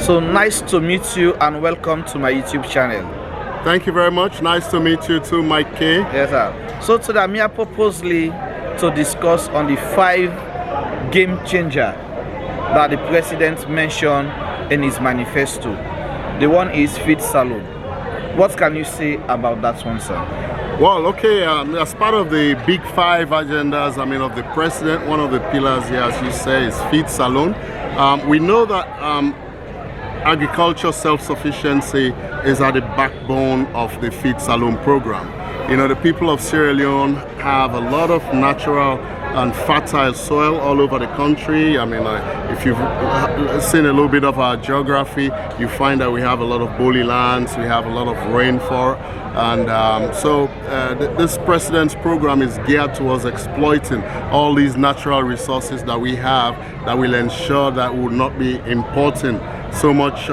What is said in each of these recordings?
So nice to meet you and welcome to my YouTube channel. Thank you very much. Nice to meet you too, Mike K. Yes, sir. So today I'm here purposely to discuss on the 5 game changer that the president mentioned in his manifesto. The one is Feed Salone. What can you say about that one, sir? Well, okay, as part of the big 5 agendas, of the president, one of the pillars here, as you say, is Feed Salone. We know that agriculture self-sufficiency is at the backbone of the Feed Salone program. The people of Sierra Leone have a lot of natural and fertile soil all over the country. If you've seen a little bit of our geography, you find that we have a lot of bowly lands, we have a lot of rainfall, and so this president's program is geared towards exploiting all these natural resources that we have that will ensure that we will not be importing so much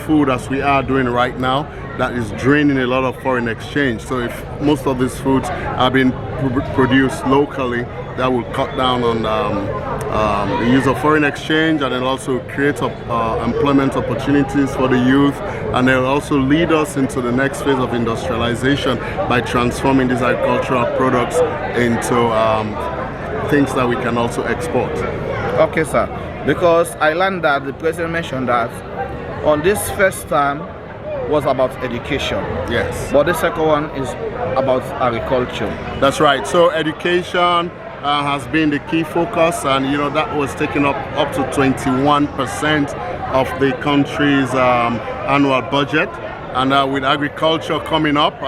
food as we are doing right now, that is draining a lot of foreign exchange. So if most of these foods are being produced locally, that will cut down on the use of foreign exchange, and it'll also create employment opportunities for the youth, and it'll also lead us into the next phase of industrialization by transforming these agricultural products into things that we can also export. Okay, sir. Because I learned that the president mentioned that on this first term was about education. Yes. But the second one is about agriculture. That's right. So education has been the key focus, and that was taken up to 21% of the country's annual budget. And with agriculture coming up,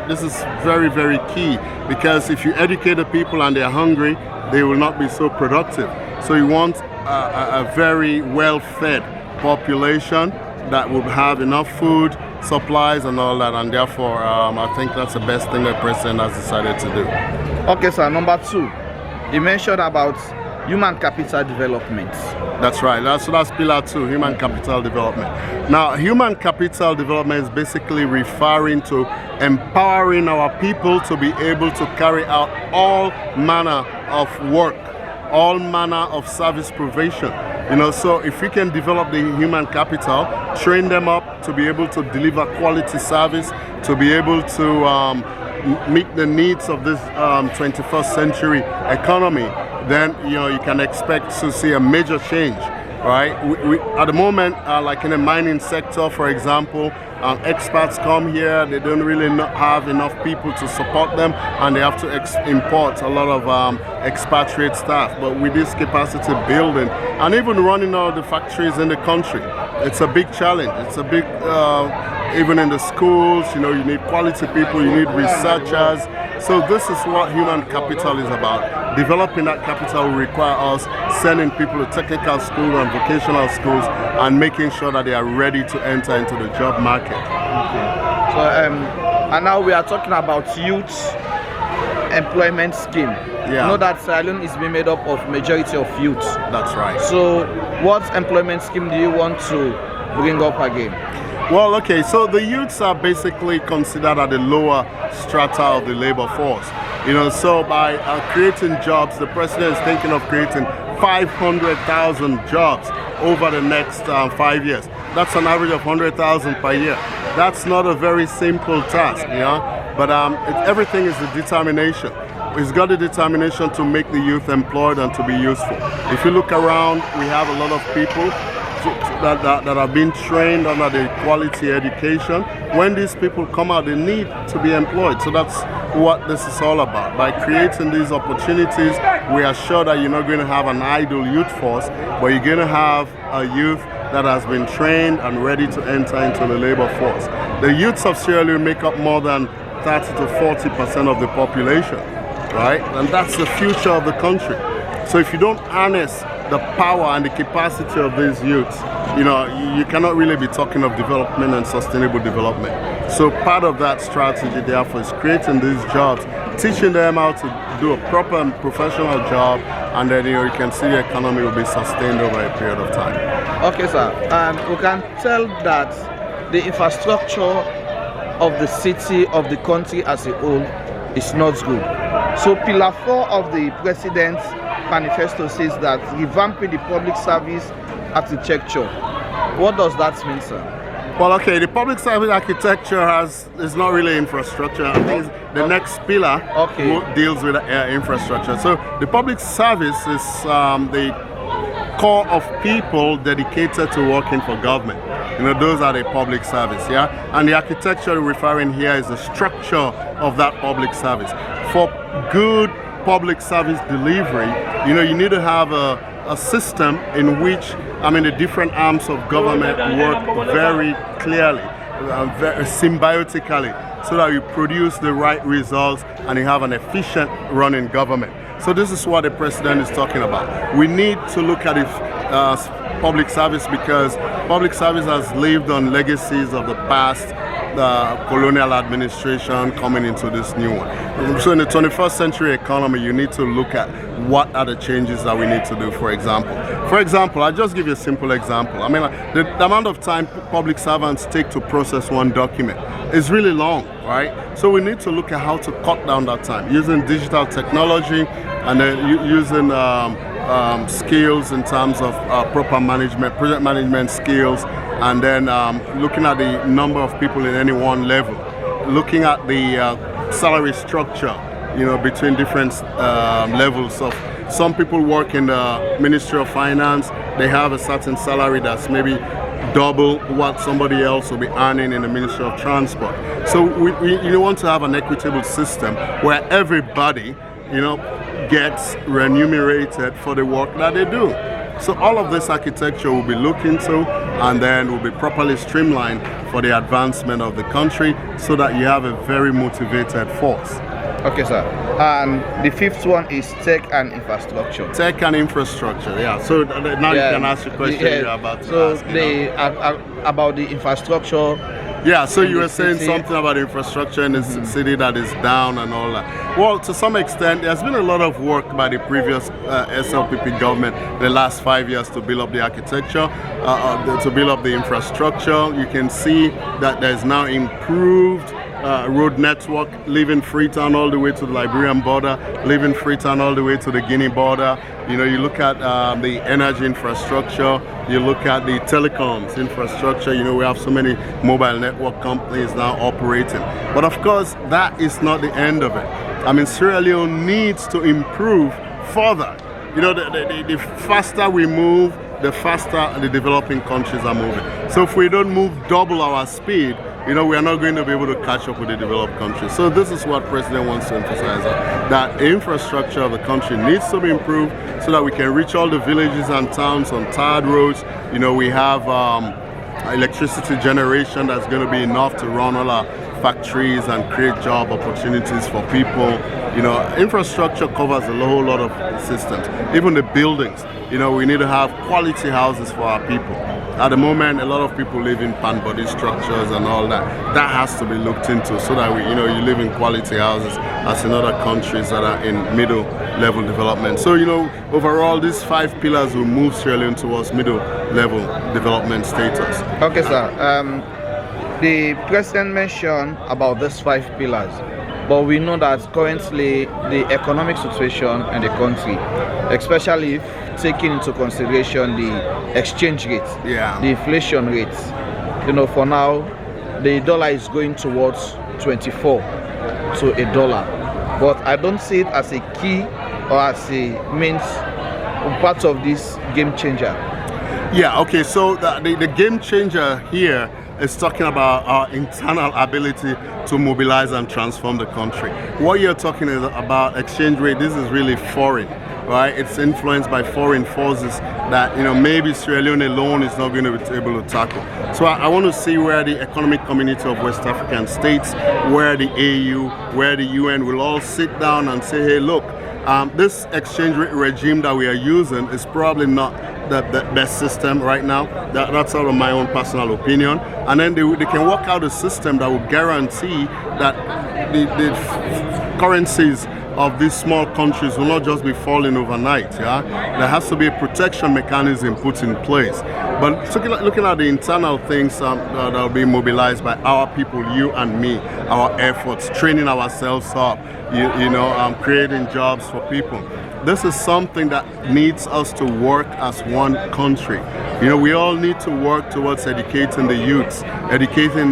this is very, very key, because if you educate the people and they're hungry, they will not be so productive. So you want a very well-fed population that would have enough food, supplies and all that, and therefore I think that's the best thing the president has decided to do. Okay, sir. Number 2, you mentioned about human capital development. That's right. That's pillar 2, human capital development. Now, human capital development is basically referring to empowering our people to be able to carry out all manner of work, all manner of service provision. So if we can develop the human capital, train them up to be able to deliver quality service, to be able to meet the needs of this 21st century economy, then you can expect to see a major change, right? We at the moment, like in the mining sector, for example, expats come here, they don't really have enough people to support them, and they have to import a lot of expatriate staff. But with this capacity building and even running all the factories in the country, it's a big challenge. It's a big, even in the schools, you need quality people, you need researchers. So this is what human capital is about. Developing that capital will require us sending people to technical schools and vocational schools and making sure that they are ready to enter into the job market. Okay. So and now we are talking about youth employment scheme. Yeah. You know that Sierra Leone is being made up of majority of youth. That's right. So what employment scheme do you want to bring up again? Well, okay, so the youths are basically considered at the lower strata of the labor force. So by creating jobs, the president is thinking of creating 500,000 jobs over the next 5 years. That's an average of 100,000 per year. That's not a very simple task, but everything is the determination. He's got the determination to make the youth employed and to be useful. If you look around, we have a lot of people that are being trained under the quality education. When these people come out, they need to be employed. So that's what this is all about. By creating these opportunities, we are sure that you're not going to have an idle youth force, but you're going to have a youth that has been trained and ready to enter into the labor force. The youths of Sierra Leone make up more than 30 to 40% of the population, right? And that's the future of the country. So if you don't harness the power and the capacity of these youths, you cannot really be talking of development and sustainable development. So part of that strategy, therefore, is creating these jobs, teaching them how to do a proper and professional job, and then you can see the economy will be sustained over a period of time. Okay, sir. We can tell that the infrastructure of the city, of the country as a whole, is not good. So pillar 4 of the president's manifesto says that revamping the public service architecture What does that mean, sir? Well, okay, the public service architecture is not really infrastructure. I think the next pillar deals with infrastructure. So the public service is the core of people dedicated to working for government. Those are the public service, yeah? And the architecture we're referring here is the structure of that public service. For good public service delivery, you need to have a system in which, the different arms of government work very clearly, very symbiotically, so that you produce the right results and you have an efficient running government. So this is what the president is talking about. We need to look at public service, because public service has lived on legacies of the past, the colonial administration coming into this new one. So in the 21st century economy, you need to look at what are the changes that we need to do. For example, I'll just give you a simple example. The amount of time public servants take to process one document is really long, right? So we need to look at how to cut down that time using digital technology, and then using skills in terms of proper management, project management skills, and then looking at the number of people in any one level, looking at the salary structure, between different levels of. Some people work in the Ministry of Finance, they have a certain salary that's maybe double what somebody else will be earning in the Ministry of Transport. So we want to have an equitable system where everybody, gets remunerated for the work that they do. So all of this architecture will be looked into, and then will be properly streamlined for the advancement of the country, so that you have a very motivated force. Okay, sir. And the fifth one is tech and infrastructure. Tech and infrastructure, yeah. So now you can ask your question you're about to ask. About the infrastructure. Yeah, so you were saying something about infrastructure in the city that is down and all that. Well, to some extent, there's been a lot of work by the previous SLPP government the last 5 years to build up the architecture, to build up the infrastructure. You can see that there's now improved road network, leaving Freetown all the way to the Liberian border, leaving Freetown all the way to the Guinea border. You look at the energy infrastructure, you look at the telecoms infrastructure. We have so many mobile network companies now operating. But of course, that is not the end of it. Sierra Leone needs to improve further. The faster we move, the faster the developing countries are moving. So if we don't move double our speed, we are not going to be able to catch up with the developed countries. So this is what President wants to emphasize, that the infrastructure of the country needs to be improved so that we can reach all the villages and towns on tarred roads. We have electricity generation that's going to be enough to run all our factories and create job opportunities for people. Infrastructure covers a whole lot of systems. Even the buildings, we need to have quality houses for our people. At the moment, a lot of people live in pan-body structures and all that. That has to be looked into, so that you live in quality houses as in other countries that are in middle level development. So, overall, these 5 pillars will move Sierra Leone towards middle level development status. Okay, sir. The president mentioned about these 5 pillars, but we know that currently the economic situation in the country, especially taking into consideration the exchange rate, the inflation rates, for now, the dollar is going towards 24 to a dollar. But I don't see it as a key or as a means part of this game changer. Yeah, okay, so the game changer here is talking about our internal ability to mobilize and transform the country. What you're talking about exchange rate, this is really foreign, right? It's influenced by foreign forces that maybe Sierra Leone alone is not going to be able to tackle. So I want to see where the economic community of West African states, where the AU, where the UN will all sit down and say, hey, look, this exchange rate regime that we are using is probably not the best system right now. That's sort of my own personal opinion. And then they can work out a system that will guarantee that the currencies of these small countries will not just be falling overnight. Yeah, there has to be a protection mechanism put in place. But looking at the internal things that will be mobilized by our people, you and me, our efforts, training ourselves up, creating jobs for people. this is something that needs us to work as one country. We all need to work towards educating the youths, educating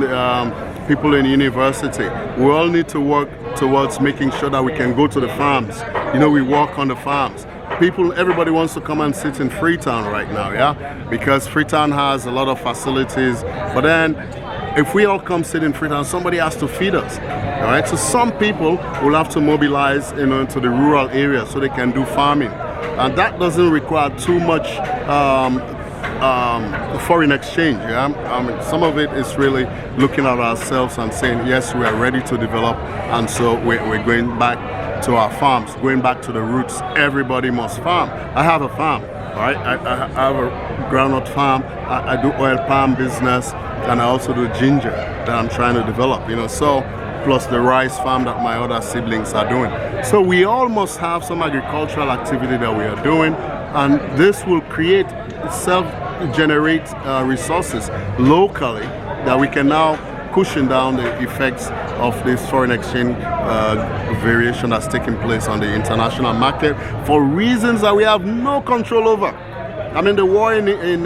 people in university. We all need to work towards making sure that we can go to the farms. We work on the farms. Everybody wants to come and sit in Freetown right now, because Freetown has a lot of facilities. But then, if we all come sit in Freetown, somebody has to feed us. All right. So some people will have to mobilize, into the rural areas so they can do farming, and that doesn't require too much foreign exchange. Some of it is really looking at ourselves and saying, yes, we are ready to develop, and so we're going back to our farms, going back to the roots. Everybody must farm. I have a farm, all right? I have a groundnut farm. I do oil palm business, and I also do ginger that I'm trying to develop, so plus the rice farm that my other siblings are doing. So we all must have some agricultural activity that we are doing, and this will create self-generate resources locally that we can now cushion down the effects of this foreign exchange variation that's taking place on the international market for reasons that we have no control over. The war in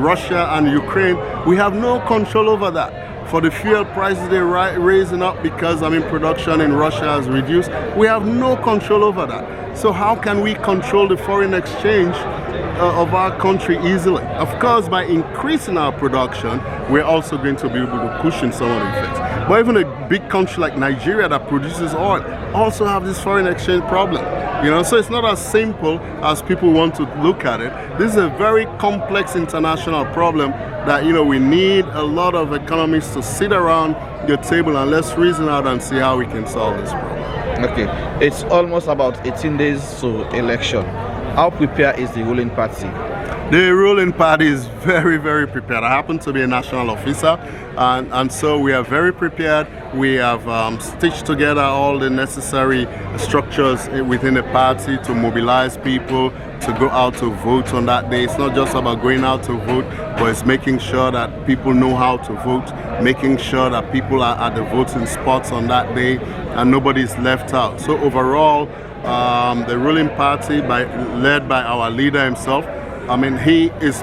Russia and Ukraine, we have no control over that. For the fuel prices, they're raising up because production in Russia has reduced. We have no control over that. So how can we control the foreign exchange of our country easily? Of course, by increasing our production, we're also going to be able to cushion some of the effects. But even a big country like Nigeria that produces oil also have this foreign exchange problem. So it's not as simple as people want to look at it. This is a very complex international problem that we need a lot of economists to sit around the table and let's reason out and see how we can solve this problem. Okay, it's almost about 18 days to election. How prepared is the ruling party? The ruling party is very, very prepared. I happen to be a national officer, and so we are very prepared. We have stitched together all the necessary structures within the party to mobilize people to go out to vote on that day. It's not just about going out to vote, but it's making sure that people know how to vote, making sure that people are at the voting spots on that day and nobody's left out. So overall, the ruling party, led by our leader himself, he has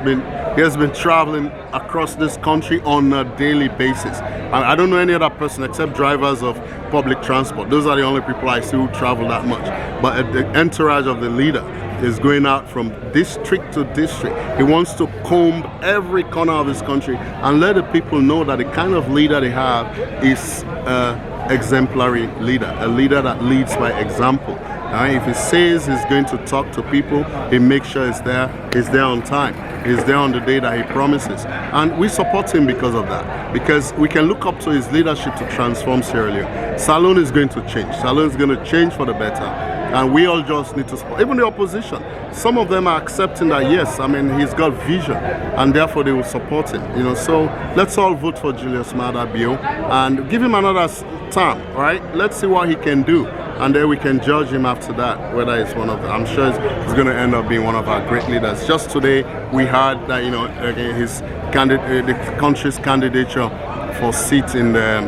been traveling across this country on a daily basis. I don't know any other person except drivers of public transport. Those are the only people I see who travel that much. But the entourage of the leader is going out from district to district. He wants to comb every corner of this country and let the people know that the kind of leader they have is an exemplary leader, a leader that leads by example. If he says he's going to talk to people, he makes sure he's there on time. He's there on the day that he promises. And we support him because of that. Because we can look up to his leadership to transform Sierra Leone. Salone is going to change. Salone is going to change for the better. And we all just need to support. Even the opposition, some of them are accepting that, yes, he's got vision. And therefore they will support him. So let's all vote for Julius Maada Bio and give him another term, right? Let's see what he can do. And then we can judge him after that, whether it's one of them. I'm sure he's going to end up being one of our great leaders. Just today, we heard that, the country's candidature for seat in the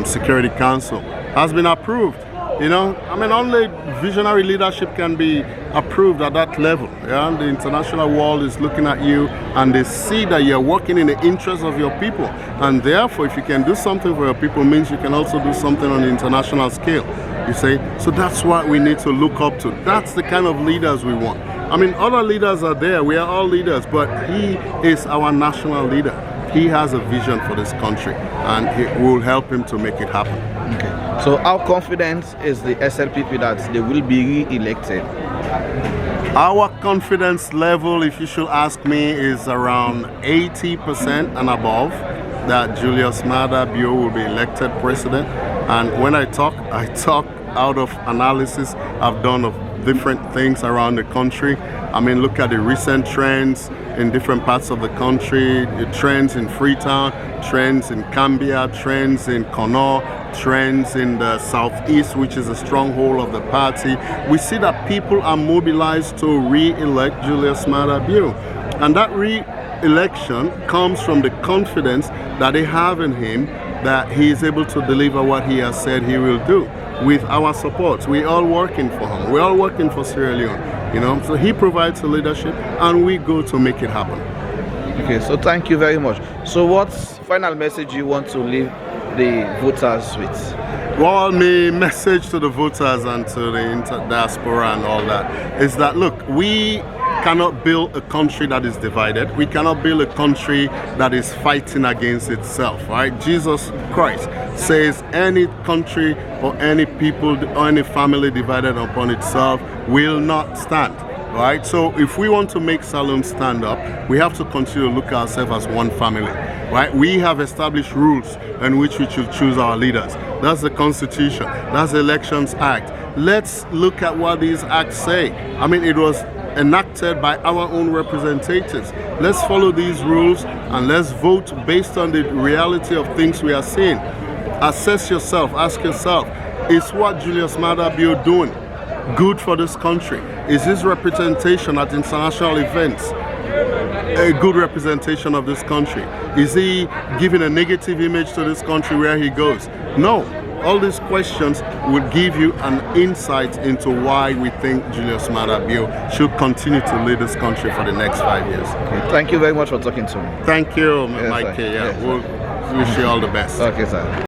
Security Council has been approved. Only visionary leadership can be approved at that level. The international world is looking at you and they see that you're working in the interest of your people. And therefore, if you can do something for your people, means you can also do something on the international scale. You say, so that's what we need to look up to. That's the kind of leaders we want. Other leaders are there. We are all leaders, but he is our national leader. He has a vision for this country, and it will help him to make it happen. Okay. So how confident is the SLPP that they will be re-elected? Our confidence level, if you should ask me, is around 80% and above that Julius Maada Bio will be elected president. And when I talk out of analysis I've done of different things around the country. Look at the recent trends in different parts of the country, the trends in Freetown, trends in Cambia, trends in Connaught, trends in the southeast, which is a stronghold of the party. We see that people are mobilized to re-elect Julius Maada Bio. And that re-election comes from the confidence that they have in him that he is able to deliver what he has said he will do with our support. We're all working for him. We're all working for Sierra Leone, So he provides the leadership and we go to make it happen. Okay, so thank you very much. So what's final message you want to leave the voters with? Well, my message to the voters and to the diaspora and all that is that, look, we cannot build a country that is divided. We cannot build a country that is fighting against itself, right? Jesus Christ says any country or any people or any family divided upon itself will not stand, right? So if we want to make Salone stand up, we have to continue to look at ourselves as one family, right? We have established rules in which we should choose our leaders. That's the Constitution. That's the Elections Act. Let's look at what these acts say. I mean, it was enacted by our own representatives. Let's follow these rules and let's vote based on the reality of things we are seeing. Assess yourself, ask yourself, is what Julius Maada Bio doing good for this country? Is his representation at international events a good representation of this country? Is he giving a negative image to this country where he goes? No. All these questions will give you an insight into why we think Julius Maada Bio should continue to lead this country for the next 5 years. Okay, thank you very much for talking to me. Thank you, Yes, Mike. sir. Yeah, Yes, we'll wish you all the best. Okay, sir.